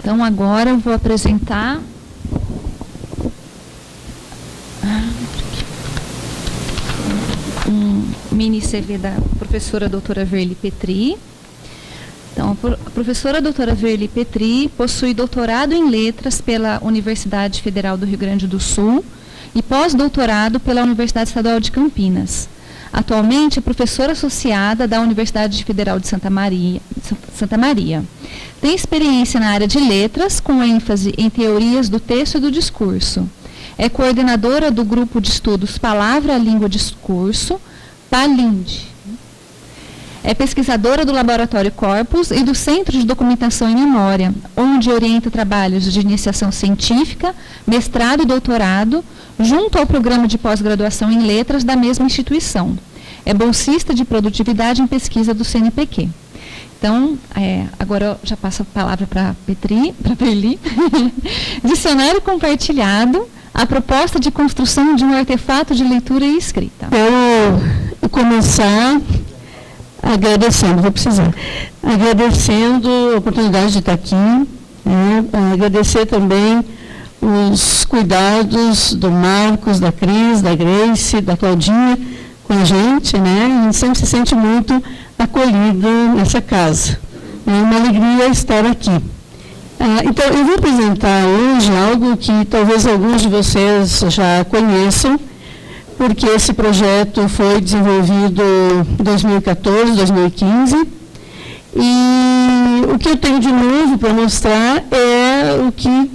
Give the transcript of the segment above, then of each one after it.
Então, agora eu vou apresentar um mini CV da professora doutora Verli Petri. Então, a professora doutora Verli Petri possui doutorado em letras pela Universidade Federal do Rio Grande do Sul e pós-doutorado pela Universidade Estadual de Campinas. Atualmente é professora associada da Universidade Federal de Santa Maria. Tem experiência na área de letras, com ênfase em teorias do texto e do discurso. É coordenadora do grupo de estudos Palavra, Língua, Discurso, PALIND. É pesquisadora do Laboratório Corpus e do Centro de Documentação em Memória, onde orienta trabalhos de iniciação científica, mestrado e doutorado, junto ao programa de pós-graduação em letras da mesma instituição. É bolsista de produtividade em pesquisa do CNPq. Então, agora eu já passo a palavra para Verli. Dicionário compartilhado, a proposta de construção de um artefato de leitura e escrita. Eu começar agradecendo a oportunidade de estar aqui, agradecer também os cuidados do Marcos, da Cris, da Grace, da Claudinha com a gente, a gente sempre se sente muito acolhido nessa casa. É uma alegria estar aqui. Então, eu vou apresentar hoje algo que talvez alguns de vocês já conheçam, porque esse projeto foi desenvolvido em 2014, 2015, e o que eu tenho de novo para mostrar é o que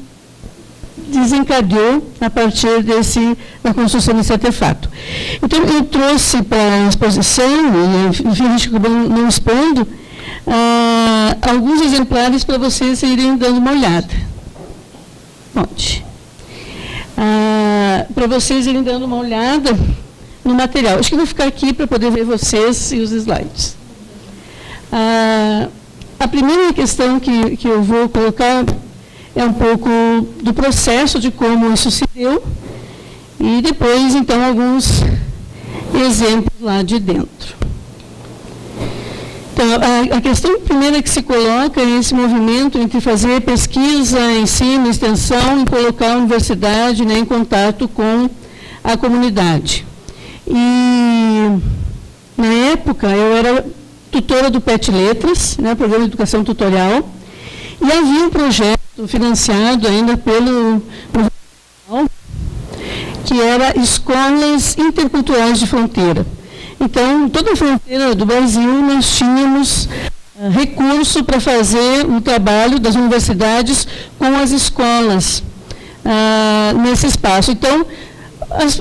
desencadeou a partir da construção desse artefato. Então, eu trouxe para a exposição, e enfim, a gente acabou não expondo, alguns exemplares para vocês irem dando uma olhada. Para vocês irem dando uma olhada no material. Acho que eu vou ficar aqui para poder ver vocês e os slides. A primeira questão que eu vou colocar é um pouco do processo de como isso se deu e depois, então, alguns exemplos lá de dentro. Então, a questão primeira que se coloca é esse movimento entre fazer pesquisa, ensino, extensão e colocar a universidade em contato com a comunidade. E, na época, eu era tutora do PET Letras, Programa de Educação Tutorial, e havia um projeto financiado ainda pelo governo, que era Escolas Interculturais de Fronteira. Então, toda a fronteira do Brasil, nós tínhamos recurso para fazer um trabalho das universidades com as escolas nesse espaço. Então,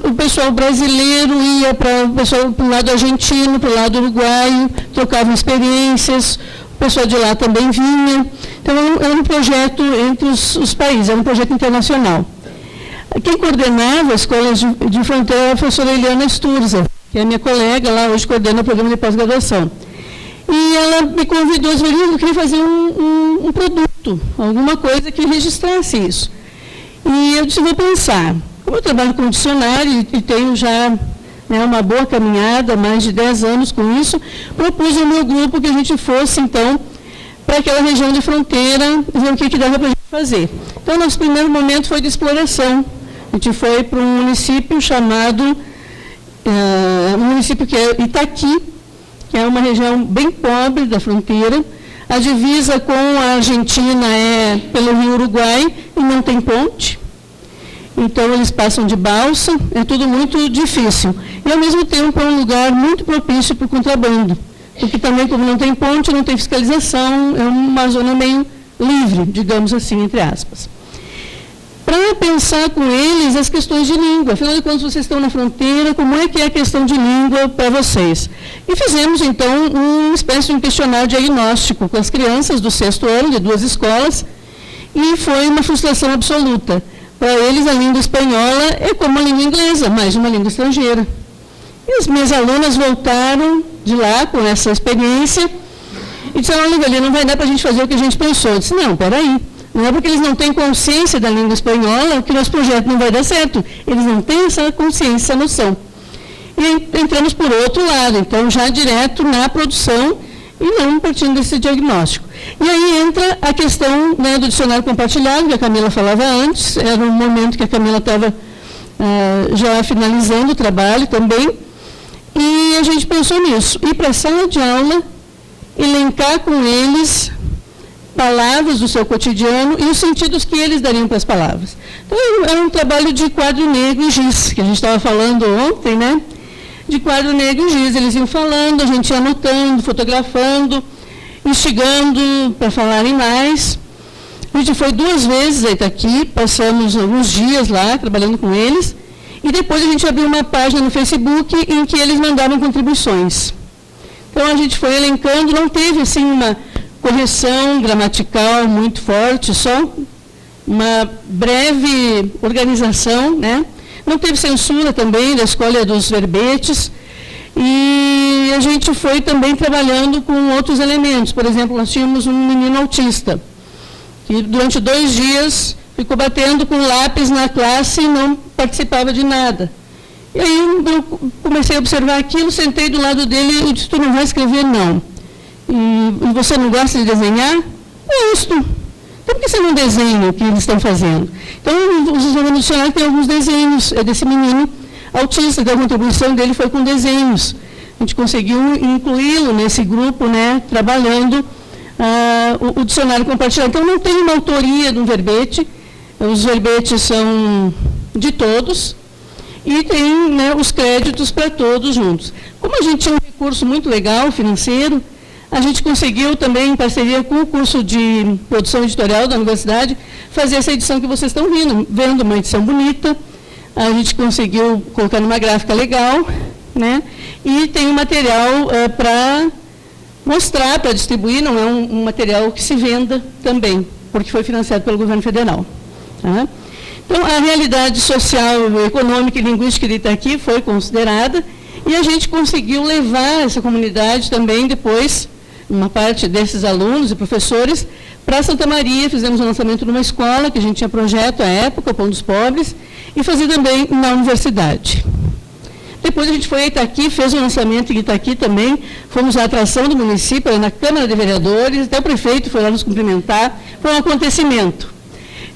o pessoal brasileiro ia para o lado argentino, para o lado uruguaio, trocavam experiências, o pessoal de lá também vinha. Então, era um projeto entre os países, era um projeto internacional. Quem coordenava as escolas de fronteira era a professora Eliana Sturza, que é minha colega, lá hoje coordena o programa de pós-graduação. E ela me convidou, eu queria fazer um produto, alguma coisa que registrasse isso. E eu disse, vou pensar. Como eu trabalho com dicionário e tenho já uma boa caminhada, mais de 10 anos com isso, propus ao meu grupo que a gente fosse, então, para aquela região de fronteira, ver o que dava para a gente fazer. Então, nosso primeiro momento foi de exploração. A gente foi para um município chamado, um município que é Itaqui, que é uma região bem pobre da fronteira. A divisa com a Argentina é pelo Rio Uruguai e não tem ponte. Então, eles passam de balsa, é tudo muito difícil. E, ao mesmo tempo, é um lugar muito propício para o contrabando. Porque também, como não tem ponte, não tem fiscalização, é uma zona meio livre, digamos assim, entre aspas. Para pensar com eles as questões de língua. Afinal de contas, vocês estão na fronteira, como é que é a questão de língua para vocês? E fizemos, então, uma espécie de um questionário diagnóstico com as crianças do 6º ano, de 2 escolas, e foi uma frustração absoluta. Para eles, a língua espanhola é como a língua inglesa, mais uma língua estrangeira. E as minhas alunas voltaram de lá com essa experiência e disseram, olha, não vai dar para a gente fazer o que a gente pensou. Eu disse, não, peraí. Não é porque eles não têm consciência da língua espanhola que nosso projeto não vai dar certo. Eles não têm essa consciência, essa noção. E entramos por outro lado, então já direto na produção e não partindo desse diagnóstico. E aí entra a questão, né, do dicionário compartilhado, que a Camila falava antes, era um momento que a Camila estava já finalizando o trabalho também, e a gente pensou nisso, ir para a sala de aula, elencar com eles palavras do seu cotidiano e os sentidos que eles dariam para as palavras. Então, era um trabalho de quadro negro e giz, que a gente estava falando ontem, né? De quadro negro e giz. Eles iam falando, a gente ia anotando, fotografando, instigando para falarem mais. A gente foi 2 vezes a Itaqui, passamos alguns dias lá, trabalhando com eles, e depois a gente abriu uma página no Facebook em que eles mandavam contribuições. Então, a gente foi elencando, não teve, assim, uma correção gramatical muito forte, só uma breve organização, né? Não teve censura também da escolha dos verbetes, e a gente foi também trabalhando com outros elementos. Por exemplo, nós tínhamos um menino autista, que durante 2 dias ficou batendo com lápis na classe e não participava de nada. E aí eu comecei a observar aquilo, sentei do lado dele e disse: tu não vai escrever, não. E você não gosta de desenhar? Gosto. Então, por que você não desenha o que eles estão fazendo? Então, os alunos do dicionário têm alguns desenhos desse menino autista, que a contribuição dele foi com desenhos. A gente conseguiu incluí-lo nesse grupo, né, trabalhando o dicionário compartilhado. Então, não tem uma autoria de um verbete, os verbetes são de todos, e tem, né, os créditos para todos juntos. Como a gente tinha um recurso muito legal, financeiro, a gente conseguiu também, em parceria com o curso de produção editorial da universidade, fazer essa edição que vocês estão vendo, uma edição bonita. A gente conseguiu colocar numa gráfica legal, né? E tem um material para mostrar, para distribuir, não é um material que se venda também, porque foi financiado pelo governo federal. Tá? Então, a realidade social, econômica e linguística de Itaqui foi considerada, e a gente conseguiu levar essa comunidade também depois, uma parte desses alunos e professores, para Santa Maria. Fizemos um lançamento numa escola, que a gente tinha projeto à época, o Pão dos Pobres, e fazer também na universidade. Depois a gente foi a Itaqui, fez um lançamento em Itaqui também, fomos à atração do município, na Câmara de Vereadores, até o prefeito foi lá nos cumprimentar, foi um acontecimento.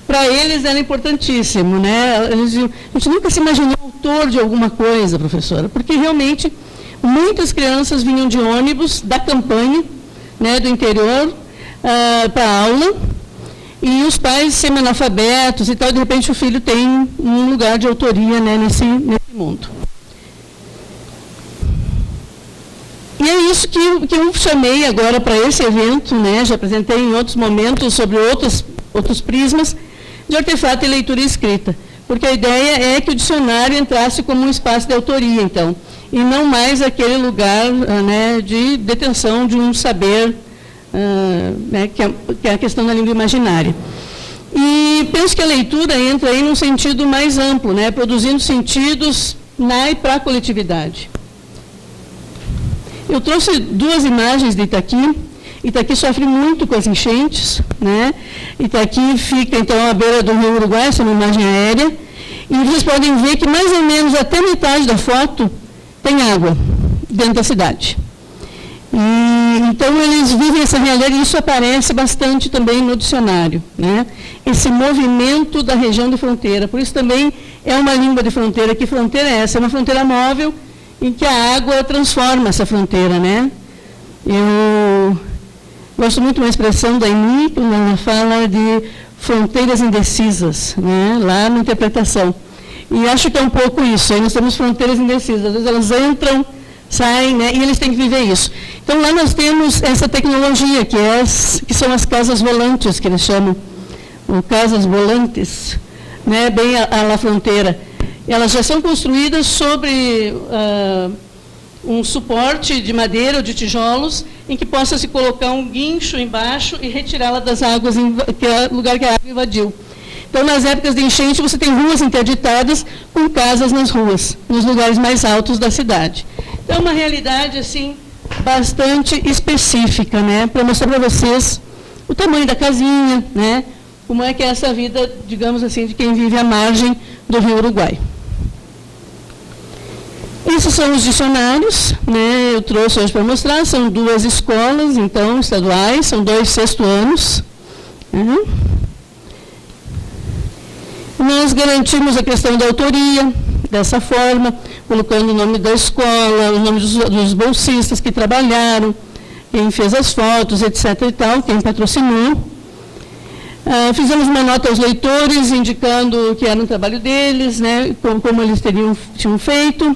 Para eles era importantíssimo, né? Eles diziam: a gente nunca se imaginou autor de alguma coisa, professora, porque realmente muitas crianças vinham de ônibus da campanha, né, do interior, para a aula, e os pais semi-analfabetos e tal, de repente o filho tem um lugar de autoria, né, nesse mundo. E é isso que eu chamei agora para esse evento, né, já apresentei em outros momentos sobre outros prismas, de artefato e leitura escrita, porque a ideia é que o dicionário entrasse como um espaço de autoria, então, e não mais aquele lugar, né, de detenção de um saber, né, que é a questão da língua imaginária. E penso que a leitura entra aí num sentido mais amplo, né, produzindo sentidos na e para a coletividade. Eu trouxe 2 imagens de Itaqui. Itaqui sofre muito com as enchentes, né? Itaqui fica, então, à beira do rio Uruguai, essa é uma imagem aérea, e vocês podem ver que mais ou menos até metade da foto tem água dentro da cidade. E, então, eles vivem essa realidade, e isso aparece bastante também no dicionário, né? Esse movimento da região de fronteira. Por isso também é uma língua de fronteira. Que fronteira é essa? É uma fronteira móvel em que a água transforma essa fronteira, né? Eu gosto muito de uma expressão da Eni, quando ela fala de fronteiras indecisas, né? Lá na interpretação. E acho que é um pouco isso. Aí nós temos fronteiras indecisas. Às vezes elas entram, saem, né? E eles têm que viver isso. Então, lá nós temos essa tecnologia, que são as casas volantes, que eles chamam, ou casas volantes, né? Bem à la fronteira. Elas já são construídas sobre um suporte de madeira ou de tijolos, em que possa se colocar um guincho embaixo e retirá-la das águas, que é o lugar que a água invadiu. Então, nas épocas de enchente, você tem ruas interditadas com casas nas ruas, nos lugares mais altos da cidade. Então, é uma realidade, assim, bastante específica, né, para mostrar para vocês o tamanho da casinha, né, como é que é essa vida, digamos assim, de quem vive à margem do rio Uruguai. esses são os dicionários, né? Eu trouxe hoje para mostrar, são 2 escolas, então, estaduais, são 2 sexto anos. Uhum. Nós garantimos a questão da autoria, dessa forma, colocando o nome da escola, o nome dos bolsistas que trabalharam, quem fez as fotos, etc. e tal, quem patrocinou. Fizemos uma nota aos leitores, indicando que era um trabalho deles, né, como eles tinham feito.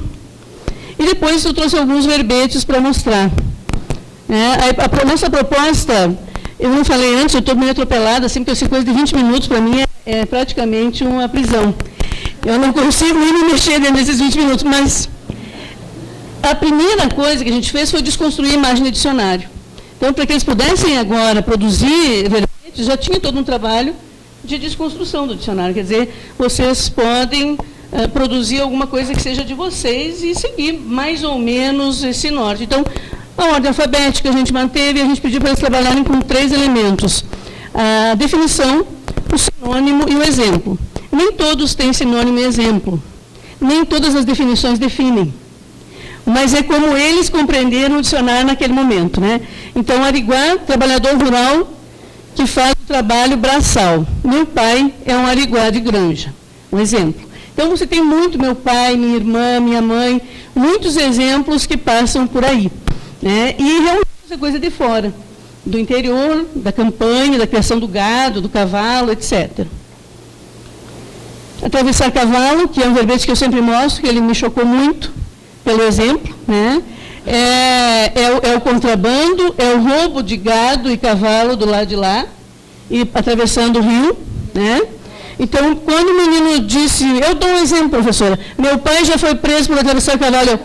E depois eu trouxe alguns verbetes para mostrar. A nossa proposta, eu não falei antes, eu estou meio atropelada, assim, porque eu sei coisa de 20 minutos, para mim é praticamente uma prisão. Eu não consigo nem me mexer dentro desses 20 minutos, mas a primeira coisa que a gente fez foi desconstruir a imagem de dicionário. Então, para que eles pudessem agora produzir verbetes, já tinha todo um trabalho de desconstrução do dicionário. Quer dizer, vocês podem produzir alguma coisa que seja de vocês e seguir mais ou menos esse norte. Então, a ordem alfabética a gente manteve e a gente pediu para eles trabalharem com 3 elementos. A definição, o sinônimo e o exemplo. Nem todos têm sinônimo e exemplo. Nem todas as definições definem. Mas é como eles compreenderam o dicionário naquele momento, né? Então, ariguá, trabalhador rural que faz o trabalho braçal. Meu pai é um ariguá de granja. Um exemplo. Então, você tem muito, meu pai, minha irmã, minha mãe, muitos exemplos que passam por aí. Né? E realmente essa coisa de fora, do interior, da campanha, da criação do gado, do cavalo, etc. Atravessar cavalo, que é um verbete que eu sempre mostro, que ele me chocou muito, pelo exemplo, né? É o contrabando, é o roubo de gado e cavalo do lado de lá, e atravessando o rio, né? Então, quando o menino disse, eu dou um exemplo, professora, meu pai já foi preso por atravessar cavalo, eu,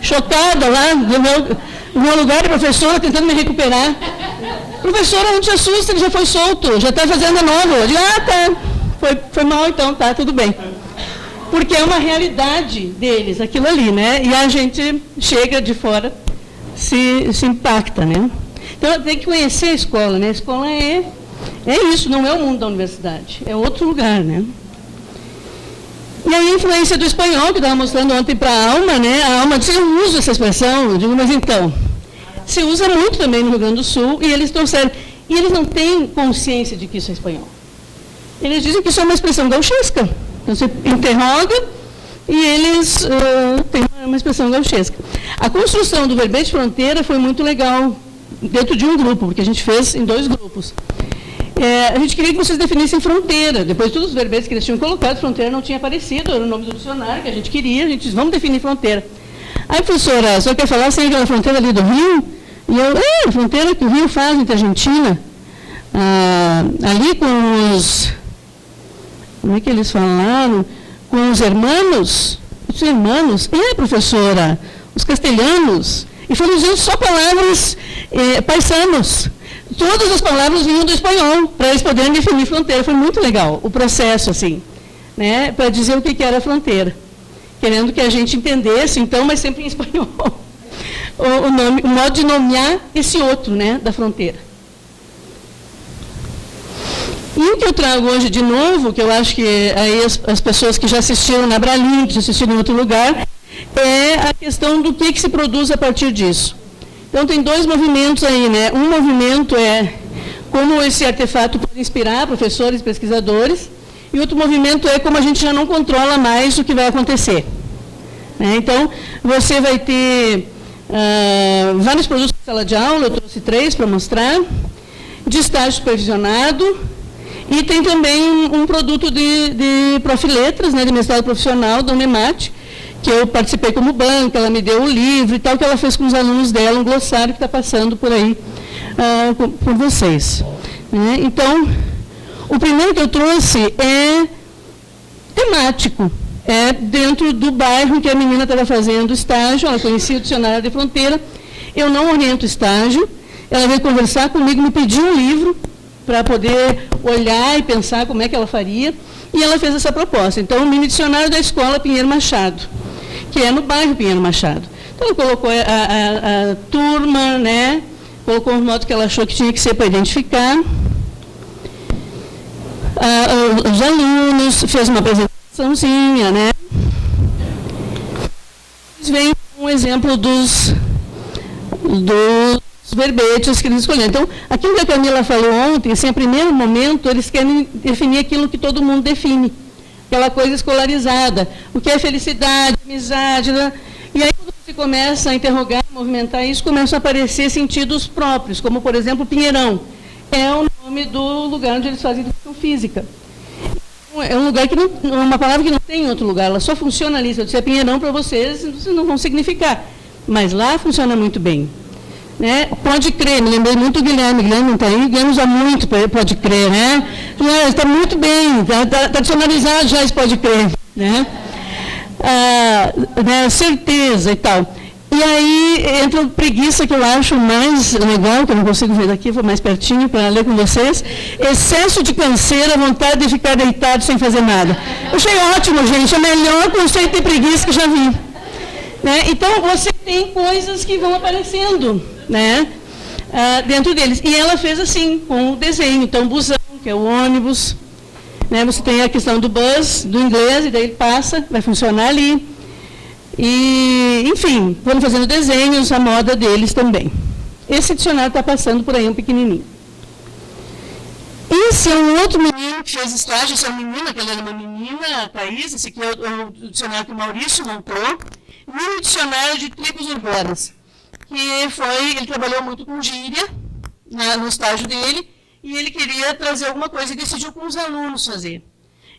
chocada lá, no meu lugar de professora, tentando me recuperar. Professora, não te assusta, ele já foi solto, já está fazendo a nova. Eu digo, tá, foi mal então, tá, tudo bem. Porque é uma realidade deles, aquilo ali, né? E a gente chega de fora, se impacta, né? Então, tem que conhecer a escola, né? A escola é isso, não é o mundo da universidade, é outro lugar, né? E a influência do espanhol, que eu estava mostrando ontem para a Alma, né? A Alma disse, eu uso essa expressão, eu digo, mas então, se usa muito também no Rio Grande do Sul, e eles trouxeram, e eles não têm consciência de que isso é espanhol. Eles dizem que isso é uma expressão gauchesca. Então, você interroga e eles têm uma expressão gauchesca. A construção do verbete fronteira foi muito legal, dentro de um grupo, porque a gente fez em 2 grupos. A gente queria que vocês definissem fronteira. Depois de todos os verbetes que eles tinham colocado, fronteira não tinha aparecido, era o nome do dicionário que a gente queria, a gente disse, vamos definir fronteira. Aí, professora, a senhora quer falar sem aquela fronteira ali do Rio? E eu, a fronteira que o Rio faz entre a Argentina, ali com os... Como é que eles falaram? Com os hermanos? Os hermanos? Professora, os castelhanos. E foram usando só palavras paisanos. Todas as palavras vinham do espanhol, para eles poderem definir fronteira. Foi muito legal o processo, assim, né, para dizer o que era a fronteira. Querendo que a gente entendesse, então, mas sempre em espanhol. O modo de nomear esse outro, né, da fronteira. E o que eu trago hoje de novo, que eu acho que aí as pessoas que já assistiram na Bralim, que já assistiram em outro lugar, é a questão do que se produz a partir disso. Então, tem 2 movimentos aí, né? Um movimento é como esse artefato pode inspirar professores e pesquisadores, e outro movimento é como a gente já não controla mais o que vai acontecer. Né? Então, você vai ter vários produtos de sala de aula, eu trouxe 3 para mostrar, de estágio supervisionado, e tem também um produto de profiletras, né, de mestrado profissional, da Unemate, que eu participei como banca, ela me deu o livro e tal, que ela fez com os alunos dela, um glossário que está passando por aí por vocês. Né? Então, o primeiro que eu trouxe é temático, é dentro do bairro que a menina estava fazendo estágio, ela conhecia o dicionário de fronteira, eu não oriento estágio, ela veio conversar comigo, me pediu um livro para poder olhar e pensar como é que ela faria, e ela fez essa proposta. Então, o mini dicionário da escola Pinheiro Machado, que é no bairro Pinheiro Machado. Então, ela colocou a turma, né? Colocou o modo que ela achou que tinha que ser para identificar. Os alunos, fez uma apresentaçãozinha, né? Vem um exemplo dos verbetes que eles escolheram. Então, aquilo que a Camila falou ontem, assim, a primeiro momento, eles querem definir aquilo que todo mundo define, aquela coisa escolarizada, o que é felicidade, amizade, né? E aí, quando você começa a interrogar, movimentar isso, começam a aparecer sentidos próprios, como, por exemplo, Pinheirão. É o nome do lugar onde eles fazem educação física. É um lugar que não, uma palavra que não tem em outro lugar, ela só funciona ali. Se eu disser Pinheirão para vocês não vão significar. Mas lá funciona muito bem. Né? Pode crer, me lembrei muito do Guilherme. Guilherme não está aí, Guilherme usa muito pode crer, né? Está muito bem, está dicionarizado já esse pode crer. Né? Né? Certeza e tal. E aí entra preguiça, que eu acho mais legal, que eu não consigo ver daqui, vou mais pertinho para ler com vocês. Excesso de canseira, vontade de ficar deitado sem fazer nada. Eu achei ótimo, gente, é o melhor conceito de preguiça que já vi. Né? Então, você tem coisas que vão aparecendo, né? Dentro deles. E ela fez assim, com o desenho. Então, busão, que é o ônibus. Né? Você tem a questão do bus, do inglês, e daí ele passa, vai funcionar ali. E, enfim, foram fazendo desenhos, a moda deles também. Esse dicionário está passando por aí, um pequenininho. Esse é um outro menino que fez estágio, essa menina, que ela era uma menina, a Thaís, esse aqui é o dicionário que o Maurício montou, um dicionário de tribos urbanas, que ele trabalhou muito com gíria, no estágio dele, e ele queria trazer alguma coisa e decidiu com os alunos fazer.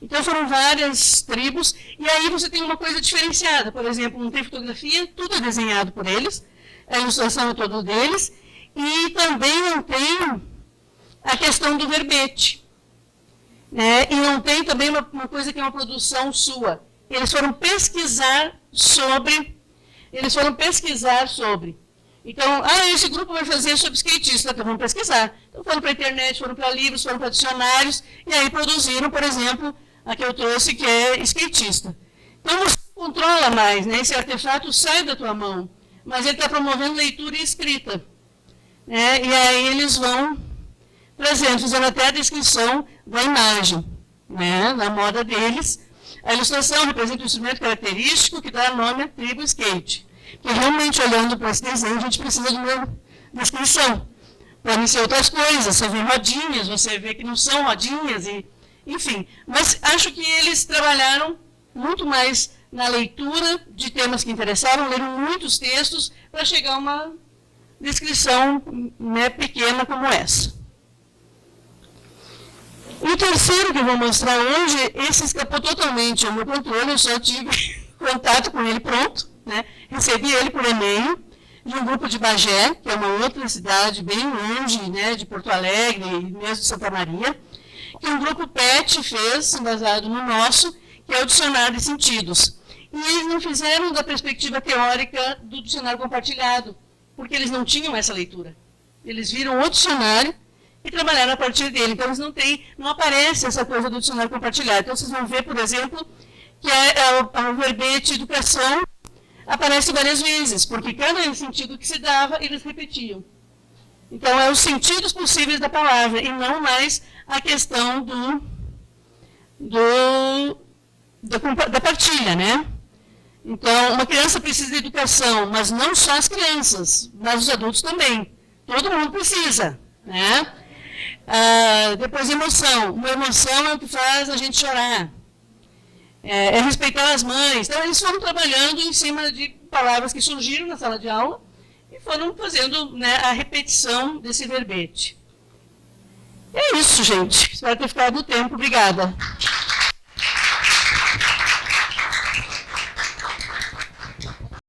Então, foram várias tribos, e aí você tem uma coisa diferenciada. Por exemplo, não tem fotografia, tudo é desenhado por eles, a ilustração é toda deles, e também não tem a questão do verbete. Né? E não tem também uma coisa que é uma produção sua. Eles foram pesquisar sobre. Então, esse grupo vai fazer sobre skatista, então vamos pesquisar. Então, foram para a internet, foram para livros, foram para dicionários, e aí produziram, por exemplo, a que eu trouxe, que é skatista. Então, você controla mais, né? Esse artefato sai da tua mão, mas ele está promovendo leitura e escrita. Né? E aí eles vão trazendo, fazendo até a descrição da imagem, né? Na moda deles. A ilustração representa um instrumento característico que dá nome à tribo skate. Porque realmente, olhando para esse desenho, a gente precisa de uma descrição. Podem ser outras coisas, você vê rodinhas, você vê que não são rodinhas, enfim. Mas acho que eles trabalharam muito mais na leitura de temas que interessaram, leram muitos textos para chegar a uma descrição, né, pequena como essa. E o terceiro que eu vou mostrar hoje, esse escapou totalmente ao meu controle, eu só tive contato com ele pronto, né? Recebi ele por e-mail, de um grupo de Bagé, que é uma outra cidade bem longe, né, de Porto Alegre, mesmo de Santa Maria, que um grupo PET fez, baseado no nosso, que é o Dicionário de Sentidos. E eles não fizeram da perspectiva teórica do dicionário compartilhado, porque eles não tinham essa leitura. Eles viram o dicionário e trabalharam a partir dele. Então, eles não aparece essa coisa do dicionário compartilhado. Então, vocês vão ver, por exemplo, que o verbete educação aparece várias vezes, porque cada sentido que se dava, eles repetiam. Então, é os sentidos possíveis da palavra, e não mais a questão da partilha, né? Então, uma criança precisa de educação, mas não só as crianças, mas os adultos também. Todo mundo precisa, né? Depois, emoção. Uma emoção é o que faz a gente chorar. É respeitar as mães. Então, eles foram trabalhando em cima de palavras que surgiram na sala de aula e foram fazendo, né, a repetição desse verbete. É isso, gente. Espero ter ficado no tempo. Obrigada.